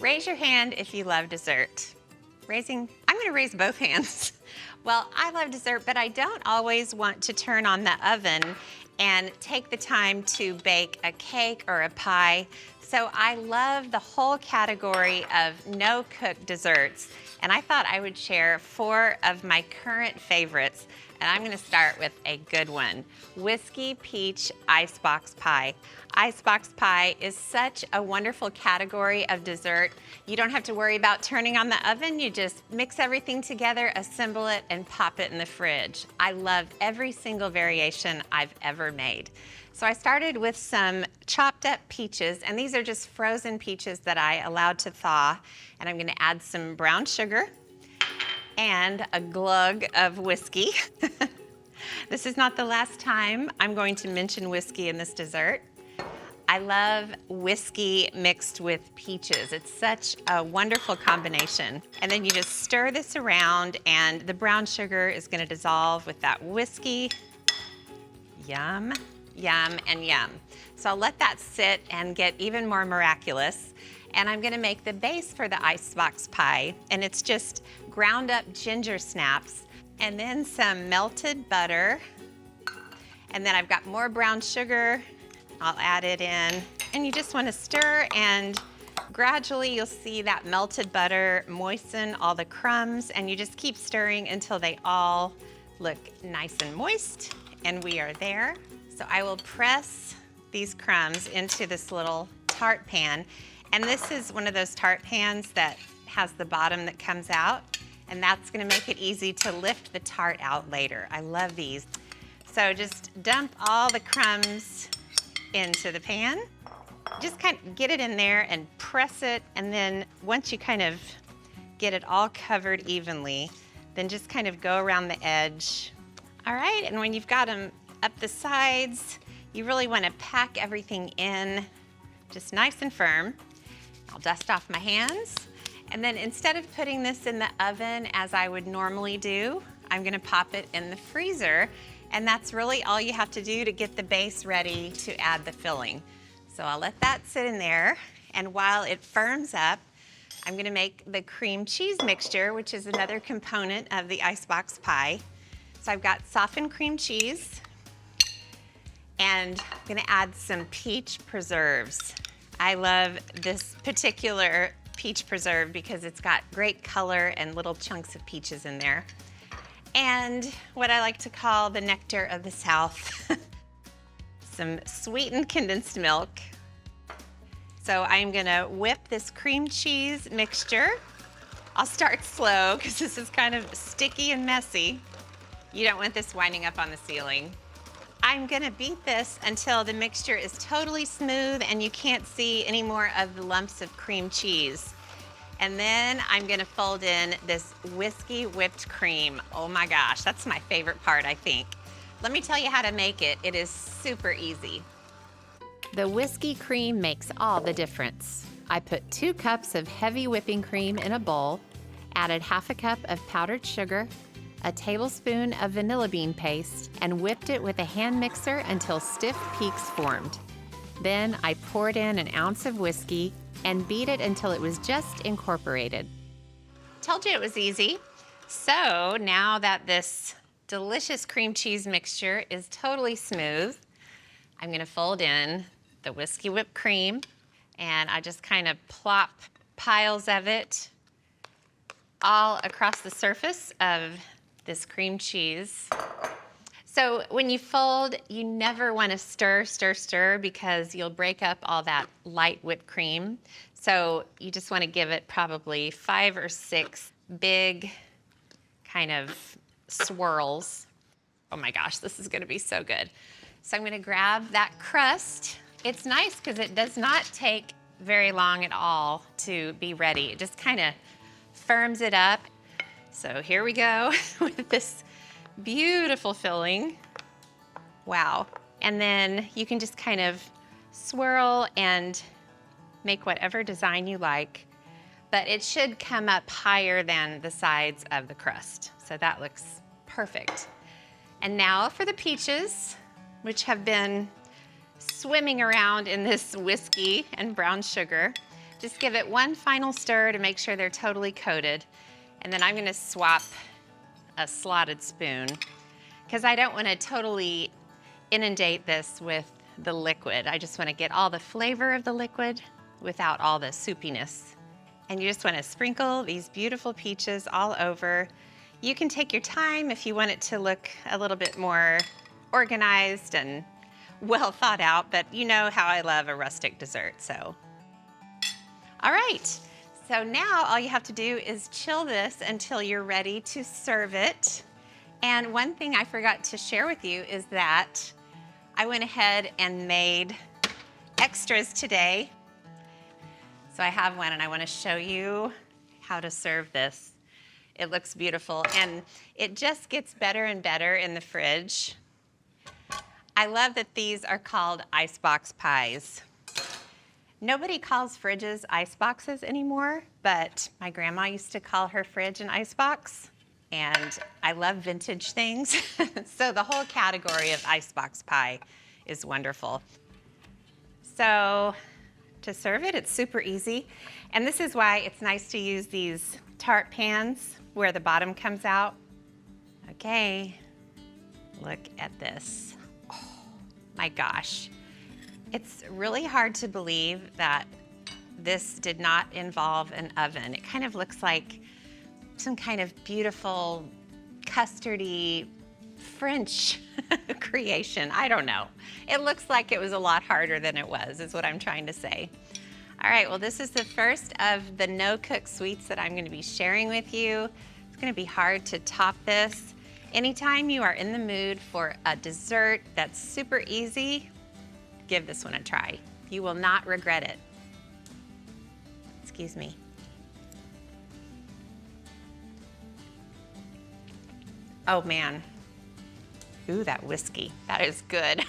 Raise your hand if you love dessert. I'm gonna raise both hands. Well, I love dessert, but I don't always want to turn on the oven and take the time to bake a cake or a pie. So I love the whole category of no-cook desserts. And I thought I would share 4 of my current favorites. And I'm gonna start with a good one, whiskey peach icebox pie. Icebox pie is such a wonderful category of dessert. You don't have to worry about turning on the oven. You just mix everything together, assemble it, and pop it in the fridge. I love every single variation I've ever made. So I started with some chopped up peaches, and these are just frozen peaches that I allowed to thaw. And I'm gonna add some brown sugar and a glug of whiskey. This is not the last time I'm going to mention whiskey in this dessert. I love whiskey mixed with peaches. It's such a wonderful combination. And then you just stir this around and the brown sugar is gonna dissolve with that whiskey. Yum, yum, and yum. So I'll let that sit and get even more miraculous. And I'm gonna make the base for the icebox pie. And it's just ground up ginger snaps and then some melted butter. And then I've got more brown sugar. I'll add it in, and you just want to stir, and gradually you'll see that melted butter moisten all the crumbs, and you just keep stirring until they all look nice and moist, and we are there. So I will press these crumbs into this little tart pan, and this is one of those tart pans that has the bottom that comes out, and that's going to make it easy to lift the tart out later. I love these. So just dump all the crumbs into the pan. Just kind of get it in there and press it, and then once you kind of get it all covered evenly, then just kind of go around the edge. All right, and when you've got them up the sides, you really want to pack everything in just nice and firm. I'll dust off my hands, and then instead of putting this in the oven as I would normally do, I'm gonna pop it in the freezer. And that's really all you have to do to get the base ready to add the filling. So I'll let that sit in there. And while it firms up, I'm gonna make the cream cheese mixture, which is another component of the icebox pie. So I've got softened cream cheese, and I'm gonna add some peach preserves. I love this particular peach preserve because it's got great color and little chunks of peaches in there. And what I like to call the nectar of the South, some sweetened condensed milk. So I'm gonna whip this cream cheese mixture. I'll start slow because this is kind of sticky and messy. You don't want this winding up on the ceiling. I'm gonna beat this until the mixture is totally smooth and you can't see any more of the lumps of cream cheese. And then I'm gonna fold in this whiskey whipped cream. Oh my gosh, that's my favorite part, I think. Let me tell you how to make it. It is super easy. The whiskey cream makes all the difference. I put 2 cups of heavy whipping cream in a bowl, added ½ cup of powdered sugar, a tablespoon of vanilla bean paste, and whipped it with a hand mixer until stiff peaks formed. Then I poured in an ounce of whiskey and beat it until it was just incorporated. Told you it was easy. So now that this delicious cream cheese mixture is totally smooth, I'm gonna fold in the whiskey whipped cream, and I just kind of plop piles of it all across the surface of this cream cheese. So when you fold, you never want to stir, stir, stir because you'll break up all that light whipped cream. So you just want to give it probably 5 or 6 big kind of swirls. Oh my gosh, this is going to be so good. So I'm going to grab that crust. It's nice because it does not take very long at all to be ready. It just kind of firms it up. So here we go with this beautiful filling. Wow. And then you can just kind of swirl and make whatever design you like, but it should come up higher than the sides of the crust. So that looks perfect. And now for the peaches, which have been swimming around in this whiskey and brown sugar. Just give it one final stir to make sure they're totally coated. And then I'm gonna swap a slotted spoon because I don't wanna totally inundate this with the liquid. I just wanna get all the flavor of the liquid without all the soupiness. And you just wanna sprinkle these beautiful peaches all over. You can take your time if you want it to look a little bit more organized and well thought out, but you know how I love a rustic dessert, so. All right, so now all you have to do is chill this until you're ready to serve it. And one thing I forgot to share with you is that I went ahead and made extras today. So I have one and I want to show you how to serve this. It looks beautiful and it just gets better and better in the fridge. I love that these are called Icebox pies. Nobody calls fridges ice boxes anymore, but my grandma used to call her fridge an icebox, and I love vintage things. So the whole category of icebox pie is wonderful. So to serve it, it's super easy. And this is why it's nice to use these tart pans where the bottom comes out. Okay, look at this. Oh my gosh. It's really hard to believe that this did not involve an oven. It kind of looks like some kind of beautiful custardy French creation. I don't know. It looks like it was a lot harder than it was, is what I'm trying to say. All right, well, this is the first of the no-cook sweets that I'm going to be sharing with you. It's going to be hard to top this. Anytime you are in the mood for a dessert that's super easy, give this one a try. You will not regret it. Excuse me. Oh man. Ooh, that whiskey. That is good.